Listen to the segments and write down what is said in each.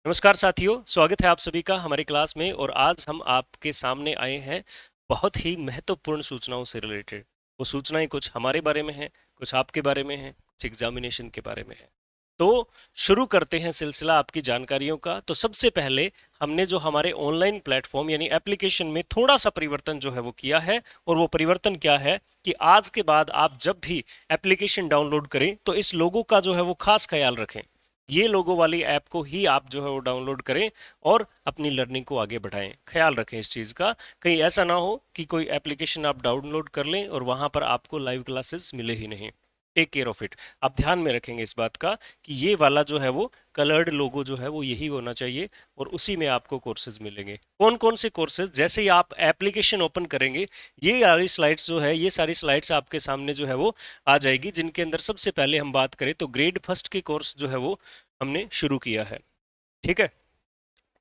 नमस्कार साथियों, स्वागत है आप सभी का हमारी क्लास में। और आज हम आपके सामने आए हैं बहुत ही महत्वपूर्ण सूचनाओं से रिलेटेड। वो सूचनाएं कुछ हमारे बारे में हैं, कुछ आपके बारे में हैं, कुछ एग्जामिनेशन के बारे में है। तो शुरू करते हैं सिलसिला आपकी जानकारियों का। तो सबसे पहले हमने जो हमारे ऑनलाइन प्लेटफॉर्म यानी एप्लीकेशन में थोड़ा सा परिवर्तन जो है वो किया है। और वो परिवर्तन क्या है कि आज के बाद आप जब भी एप्लीकेशन डाउनलोड करें तो इस लोगो का जो है वो खास ख्याल रखें। ये लोगो वाली ऐप को ही आप जो है वो डाउनलोड करें और अपनी लर्निंग को आगे बढ़ाएं। ख्याल रखें इस चीज़ का, कहीं ऐसा ना हो कि कोई एप्लीकेशन आप डाउनलोड कर लें और वहां पर आपको लाइव क्लासेस मिले ही नहीं। Take care of it. आप ध्यान में रखेंगे इस बात का कि ये वाला जो है वो कलर्ड लोगो जो है वो यही होना चाहिए और उसी में आपको कोर्सेज मिलेंगे। कौन कौन से कोर्सेज? जैसे ही आप एप्लीकेशन ओपन करेंगे ये सारी स्लाइड्स जो है, ये सारी स्लाइड्स आपके सामने जो है वो आ जाएगी, जिनके अंदर सबसे पहले हम बात करें तो ग्रेड फर्स्ट के कोर्स जो है वो हमने शुरू किया है। ठीक है,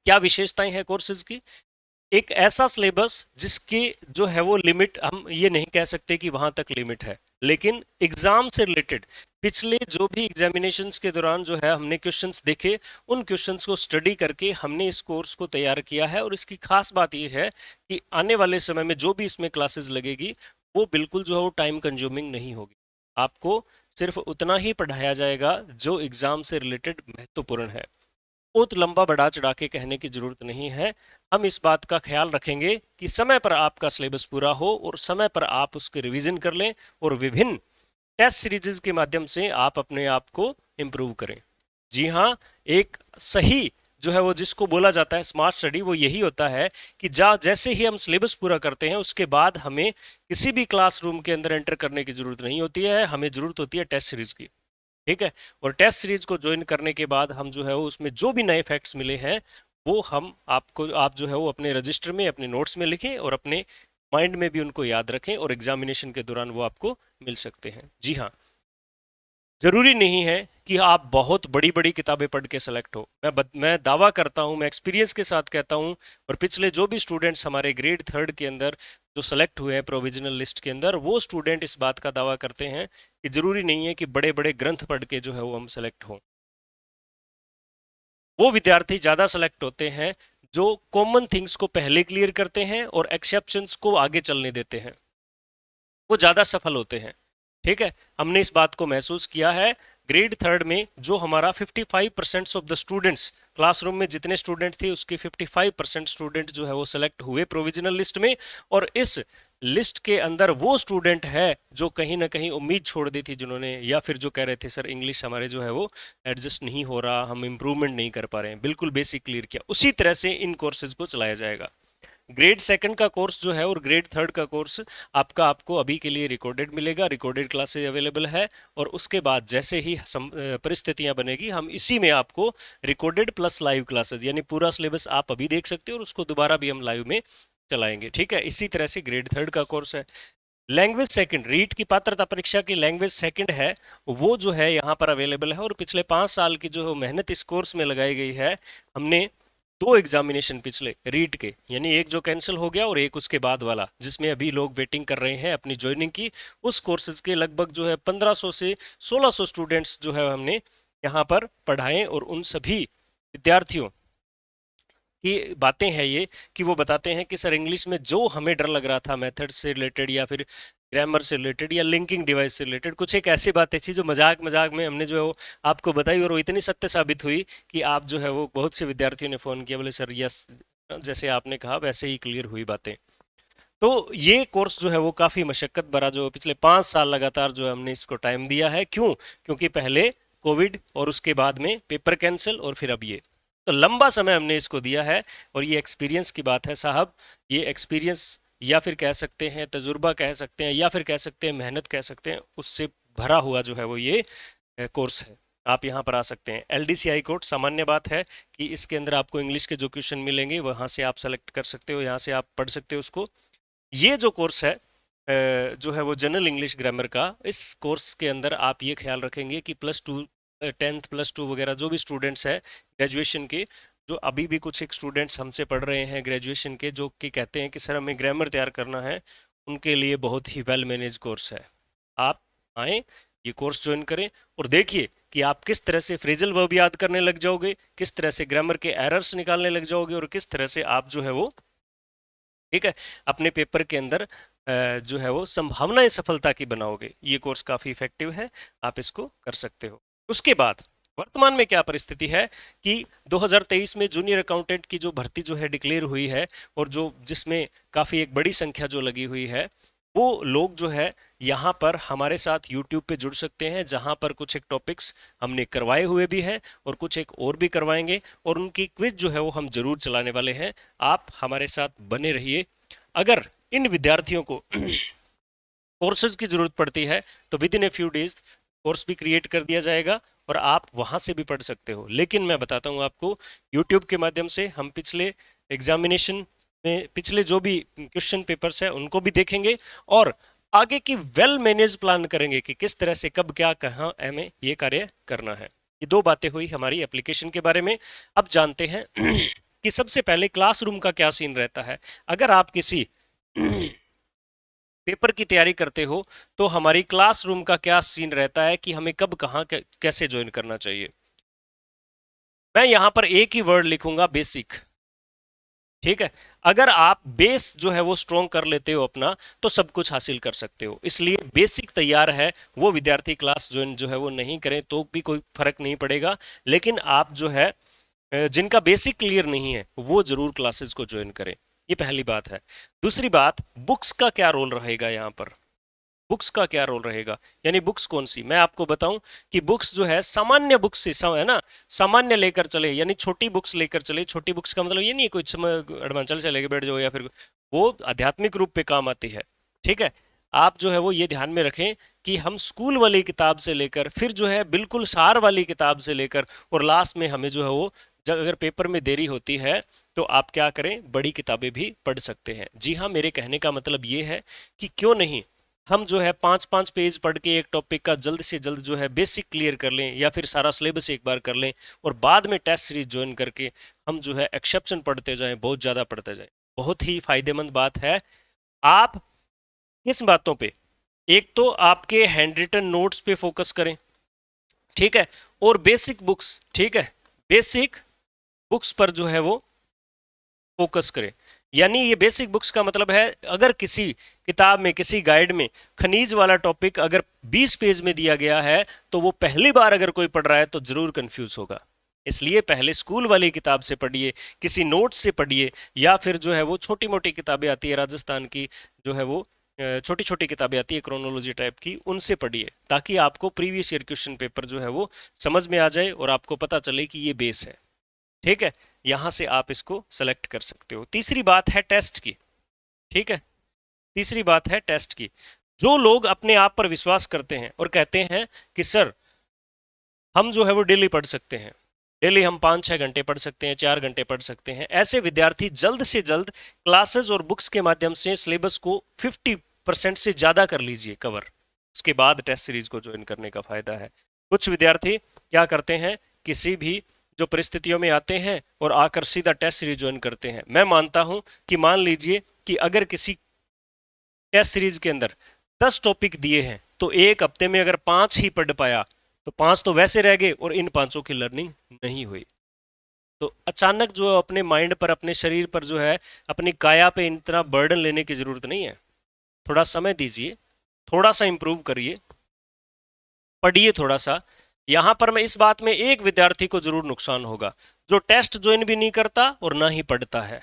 क्या विशेषताएं हैं कोर्सेज की? एक ऐसा सिलेबस जिसकी जो है वो लिमिट, हम ये नहीं कह सकते कि वहां तक लिमिट है, लेकिन एग्जाम से रिलेटेड पिछले जो भी एग्जामिनेशंस के दौरान जो है हमने क्वेश्चंस देखे, उन क्वेश्चंस को स्टडी करके हमने इस कोर्स को तैयार किया है। और इसकी खास बात यह है कि आने वाले समय में जो भी इसमें क्लासेस लगेगी वो बिल्कुल जो है वो टाइम कंज्यूमिंग नहीं होगी। आपको सिर्फ उतना ही पढ़ाया जाएगा जो एग्जाम से रिलेटेड महत्वपूर्ण है। बहुत लंबा बढ़ा चढ़ा के कहने की जरूरत नहीं है। हम इस बात का ख्याल रखेंगे कि समय पर आपका सिलेबस पूरा हो और समय पर आप उसके रिवीजन कर लें और विभिन्न टेस्ट सीरीज के माध्यम से आप अपने आप को इम्प्रूव करें। जी हाँ, एक सही जो है वो जिसको बोला जाता है स्मार्ट स्टडी, वो यही होता है कि जैसे ही हम सिलेबस पूरा करते हैं उसके बाद हमें किसी भी क्लासरूम के अंदर एंटर करने की जरूरत नहीं होती है, हमें जरूरत होती है टेस्ट सीरीज की। ठीक है, और टेस्ट सीरीज को ज्वाइन करने के बाद हम जो है वो उसमें जो भी नए फैक्ट्स मिले हैं वो हम आपको आप जो है वो अपने रजिस्टर में, अपने नोट्स में लिखें और अपने माइंड में भी उनको याद रखें और एग्जामिनेशन के दौरान वो आपको मिल सकते हैं। जी हाँ, जरूरी नहीं है कि आप बहुत बड़ी बड़ी किताबें पढ़ के सेलेक्ट हो। मैं दावा करता हूं, मैं एक्सपीरियंस के साथ कहता हूं, और पिछले जो भी स्टूडेंट्स हमारे ग्रेड थर्ड के अंदर जो सेलेक्ट हुए हैं प्रोविजनल लिस्ट के अंदर, वो स्टूडेंट इस बात का दावा करते हैं कि जरूरी नहीं है कि बड़े बड़े ग्रंथ पढ़ के जो है वो हम सेलेक्ट हों। वो विद्यार्थी ज्यादा सेलेक्ट होते हैं जो कॉमन थिंग्स को पहले क्लियर करते हैं और एक्सेप्शंस को आगे चलने देते हैं, वो ज्यादा सफल होते हैं। ठीक है, हमने इस बात को महसूस किया है। ग्रेड थर्ड में जो हमारा 55% ऑफ द स्टूडेंट्स, क्लासरूम में जितने स्टूडेंट थे उसके 55% स्टूडेंट जो है वो सिलेक्ट हुए प्रोविजनल लिस्ट में। और इस लिस्ट के अंदर वो स्टूडेंट है जो कहीं ना कहीं उम्मीद छोड़ दी थी, जिन्होंने या फिर जो कह रहे थे सर इंग्लिश हमारे जो है वो एडजस्ट नहीं हो रहा, हम इंप्रूवमेंट नहीं कर पा रहे हैं, बिल्कुल बेसिक क्लियर किया। उसी तरह से इन कोर्सेज को चलाया जाएगा। ग्रेड सेकंड का कोर्स जो है और ग्रेड थर्ड का कोर्स आपको अभी के लिए रिकॉर्डेड मिलेगा, रिकॉर्डेड क्लासेज अवेलेबल है। और उसके बाद जैसे ही परिस्थितियां बनेगी हम इसी में आपको रिकॉर्डेड प्लस लाइव क्लासेज यानी पूरा सिलेबस आप अभी देख सकते हो और उसको दोबारा भी हम लाइव में चलाएंगे। ठीक है, इसी तरह से ग्रेड थर्ड का कोर्स है। लैंग्वेज सेकंड, रीट की पात्रता परीक्षा की लैंग्वेज सेकंड है, वो जो है यहाँ पर अवेलेबल है। और पिछले 5 साल की जो मेहनत इस कोर्स में लगाई गई है, हमने दो एग्जामिनेशन पिछले रीट के, यानी एक जो कैंसिल हो गया और एक उसके बाद वाला जिसमें अभी लोग वेटिंग कर रहे हैं अपनी ज्वाइनिंग की, उस कोर्सेज के लगभग जो है 1500 से 1600 स्टूडेंट्स जो है हमने यहाँ पर पढ़ाए। और उन सभी विद्यार्थियों की बातें हैं ये कि वो बताते हैं कि सर इंग्लिश में जो हमें डर लग रहा था मेथड से रिलेटेड या फिर ग्रामर से रिलेटेड या लिंकिंग डिवाइस से रिलेटेड, कुछ एक ऐसी बातें थी जो मजाक मजाक में हमने जो है वो आपको बताई और वो इतनी सत्य साबित हुई कि आप जो है वो बहुत से विद्यार्थियों ने फ़ोन किया, बोले सर यस, जैसे आपने कहा वैसे ही क्लियर हुई बातें। तो ये कोर्स जो है वो काफ़ी मशक्क़त भरा, जो पिछले 5 साल लगातार जो है हमने इसको टाइम दिया है। क्यों? क्योंकि पहले कोविड और उसके बाद में पेपर कैंसिल और फिर अब ये, तो लंबा समय हमने इसको दिया है। और ये एक्सपीरियंस की बात है साहब, ये एक्सपीरियंस या फिर कह सकते हैं तजुर्बा कह सकते हैं या फिर कह सकते हैं मेहनत कह सकते हैं, उससे भरा हुआ जो है वो ये कोर्स है। आप यहाँ पर आ सकते हैं। LDCI कोड, सामान्य बात है कि इसके अंदर आपको इंग्लिश के जो क्वेश्चन मिलेंगे वहाँ से आप सेलेक्ट कर सकते हो, यहाँ से आप पढ़ सकते हो उसको। ये जो कोर्स है जो है वो जनरल इंग्लिश ग्रामर का, इस कोर्स के अंदर आप ये ख्याल रखेंगे कि +2 10th +2 वगैरह जो भी स्टूडेंट्स हैं ग्रेजुएशन के, जो अभी भी कुछ एक स्टूडेंट्स हमसे पढ़ रहे हैं ग्रेजुएशन के, जो कि कहते हैं कि सर हमें ग्रामर तैयार करना है, उनके लिए बहुत ही वेल मैनेज कोर्स है। आप आए, ये कोर्स ज्वाइन करें और देखिए कि आप किस तरह से फ्रेजल वर्ब याद करने लग जाओगे, किस तरह से ग्रामर के एरर्स निकालने लग जाओगे और किस तरह से आप जो है वो, ठीक है, अपने पेपर के अंदर जो है वो संभावनाएं सफलता की बनाओगे। ये कोर्स काफी इफेक्टिव है, आप इसको कर सकते हो। उसके बाद वर्तमान में क्या परिस्थिति है कि 2023 में जूनियर अकाउंटेंट की जो भर्ती जो है डिक्लेयर हुई है, और जो जिसमें काफी एक बड़ी संख्या जो लगी हुई है, वो लोग जो है यहाँ पर हमारे साथ YouTube पे जुड़ सकते हैं, जहाँ पर कुछ एक टॉपिक्स हमने करवाए हुए भी हैं और कुछ एक और भी करवाएंगे, और उनकी क्विज जो है वो हम जरूर चलाने वाले हैं। आप हमारे साथ बने रहिए। अगर इन विद्यार्थियों को कोर्सेज की जरूरत पड़ती है तो with in a few days course भी क्रिएट कर दिया जाएगा और आप वहां से भी पढ़ सकते हो। लेकिन मैं बताता हूँ आपको, यूट्यूब के माध्यम से हम पिछले एग्जामिनेशन में पिछले जो भी क्वेश्चन पेपर्स है उनको भी देखेंगे और आगे की वेल मैनेज प्लान करेंगे कि किस तरह से कब क्या कहाँ हमें ये कार्य करना है। ये दो बातें हुई हमारी एप्लीकेशन के बारे में। अब जानते हैं कि सबसे पहले क्लासरूम का क्या सीन रहता है। अगर आप किसी पेपर की तैयारी करते हो तो हमारी क्लासरूम का क्या सीन रहता है कि हमें कब कहाँ कैसे ज्वाइन करना चाहिए। मैं यहां पर एक ही वर्ड लिखूंगा, बेसिक। ठीक है, अगर आप बेस जो है वो स्ट्रॉन्ग कर लेते हो अपना, तो सब कुछ हासिल कर सकते हो। इसलिए बेसिक तैयार है वो विद्यार्थी क्लास ज्वाइन जो है वो नहीं करें तो भी कोई फर्क नहीं पड़ेगा। लेकिन आप जो है जिनका बेसिक क्लियर नहीं है वो जरूर क्लासेस को ज्वाइन करें। ये पहली बात है। दूसरी बात, बुक्स का क्या रोल रहेगा यहाँ पर। बुक्स का क्या रोल रहेगा, यानी बुक्स कौन सी। मैं आपको बताऊं कि बुक्स जो है सामान्य बुक्स से है ना, सामान्य लेकर चले, यानी छोटी बुक्स लेकर चले। छोटी बुक्स का मतलब ये नहीं कोई अड़मांचल से लेके बैठ जाओ या फिर, वो आध्यात्मिक रूप पे काम आती है। ठीक है, आप जो है वो ये ध्यान में रखें कि हम स्कूल वाली किताब से लेकर फिर जो है बिल्कुल सार वाली किताब से लेकर और लास्ट में हमें जो है वो, जब अगर पेपर में देरी होती है तो आप क्या करें, बड़ी किताबें भी पढ़ सकते हैं। जी हाँ, मेरे कहने का मतलब ये है कि क्यों नहीं हम जो है 5-5 पेज पढ़ के एक टॉपिक का जल्द से जल्द जो है बेसिक क्लियर कर लें, या फिर सारा सिलेबस एक बार कर लें और बाद में टेस्ट सीरीज ज्वाइन करके हम जो है एक्सेप्शन पढ़ते जाएं, बहुत ज़्यादा पढ़ते जाएं। बहुत ही फायदेमंद बात है। आप किस बातों पे, एक तो आपके हैंड रिटन नोट्स पे फोकस करें, ठीक है, और बेसिक बुक्स, ठीक है, बेसिक बुक्स पर जो है वो फोकस करें। यानी ये बेसिक बुक्स का मतलब है, अगर किसी किताब में किसी गाइड में खनिज वाला टॉपिक अगर 20 पेज में दिया गया है तो वो पहली बार अगर कोई पढ़ रहा है तो जरूर कंफ्यूज होगा। इसलिए पहले स्कूल वाली किताब से पढ़िए, किसी नोट से पढ़िए, या फिर जो है वो छोटी मोटी किताबें आती है राजस्थान की, जो है वो छोटी छोटी किताबें आती है क्रोनोलॉजी टाइप की, उनसे पढ़िए, ताकि आपको प्रीवियस ईयर क्वेश्चन पेपर जो है वो समझ में आ जाए और आपको पता चले कि ये बेस है। ठीक है, यहां से आप इसको सेलेक्ट कर सकते हो। तीसरी बात है टेस्ट की। ठीक है, तीसरी बात है टेस्ट की। जो लोग अपने आप पर विश्वास करते हैं और कहते हैं कि सर हम जो है वो डेली पढ़ सकते हैं, डेली हम 5-6 घंटे पढ़ सकते हैं, 4 घंटे पढ़ सकते हैं, ऐसे विद्यार्थी जल्द से जल्द क्लासेस और बुक्स के माध्यम से सिलेबस को 50% से ज्यादा कर लीजिए कवर। उसके बाद टेस्ट सीरीज को ज्वाइन करने का फायदा है। कुछ विद्यार्थी क्या करते हैं, किसी भी जो परिस्थितियों में आते हैं और आकर सीधा टेस्ट सीरीज ज्वाइन करते हैं। मैं मानता हूं कि मान लीजिए कि अगर किसी टेस्ट सीरीज के अंदर 10 टॉपिक दिए हैं तो एक हफ्ते में अगर 5 ही पढ़ पाया तो 5 तो वैसे रह गए और इन 5 की लर्निंग नहीं हुई। तो अचानक जो अपने माइंड पर, अपने शरीर पर जो है, अपनी काया पे इतना बर्डन लेने की जरूरत नहीं है। थोड़ा समय दीजिए, थोड़ा सा इंप्रूव करिए, पढ़िए थोड़ा सा। यहां पर मैं इस बात में एक विद्यार्थी को जरूर नुकसान होगा, जो टेस्ट ज्वाइन भी नहीं करता और ना ही पढ़ता है।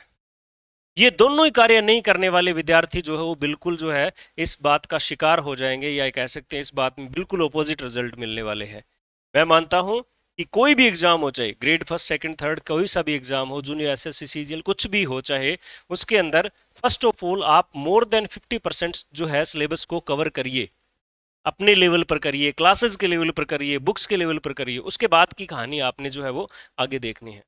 ये दोनों ही कार्य नहीं करने वाले विद्यार्थी जो है वो बिल्कुल जो है इस बात का शिकार हो जाएंगे, या कह सकते हैं इस बात में बिल्कुल ऑपोजिट रिजल्ट मिलने वाले हैं। मैं मानता हूं कि कोई भी एग्जाम हो, चाहे ग्रेड फर्स्ट सेकंड थर्ड कोई सा भी एग्जाम हो, जूनियर एसएससी सीजीएल कुछ भी हो चाहे, उसके अंदर फर्स्ट ऑफ ऑल आप मोर देन 50% जो है सिलेबस को कवर करिए। अपने लेवल पर करिए, क्लासेस के लेवल पर करिए, बुक्स के लेवल पर करिए। उसके बाद की कहानी आपने जो है वो आगे देखनी है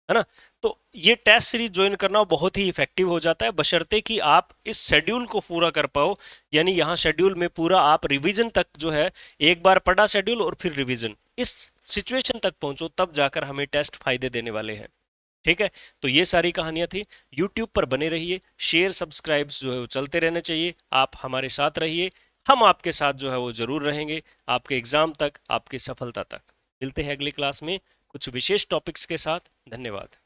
ना। तो ये टेस्ट सीरीज ज्वाइन करना बहुत ही इफेक्टिव हो जाता है, बशर्ते कि आप इस शेड्यूल को पूरा कर पाओ। यानी यहाँ शेड्यूल में पूरा आप रिवीजन तक जो है, एक बार पढ़ा शेड्यूल और फिर रिवीजन, इस सिचुएशन तक पहुंचो, तब जाकर हमें टेस्ट फायदे देने वाले हैं। ठीक है, तो ये सारी कहानियां थी। यूट्यूब पर बने रहिए, शेयर सब्सक्राइब जो है वो चलते रहने चाहिए। आप हमारे साथ रहिए, हम आपके साथ जो है वो जरूर रहेंगे, आपके एग्जाम तक, आपकी सफलता तक। मिलते हैं अगली क्लास में कुछ विशेष टॉपिक्स के साथ। धन्यवाद।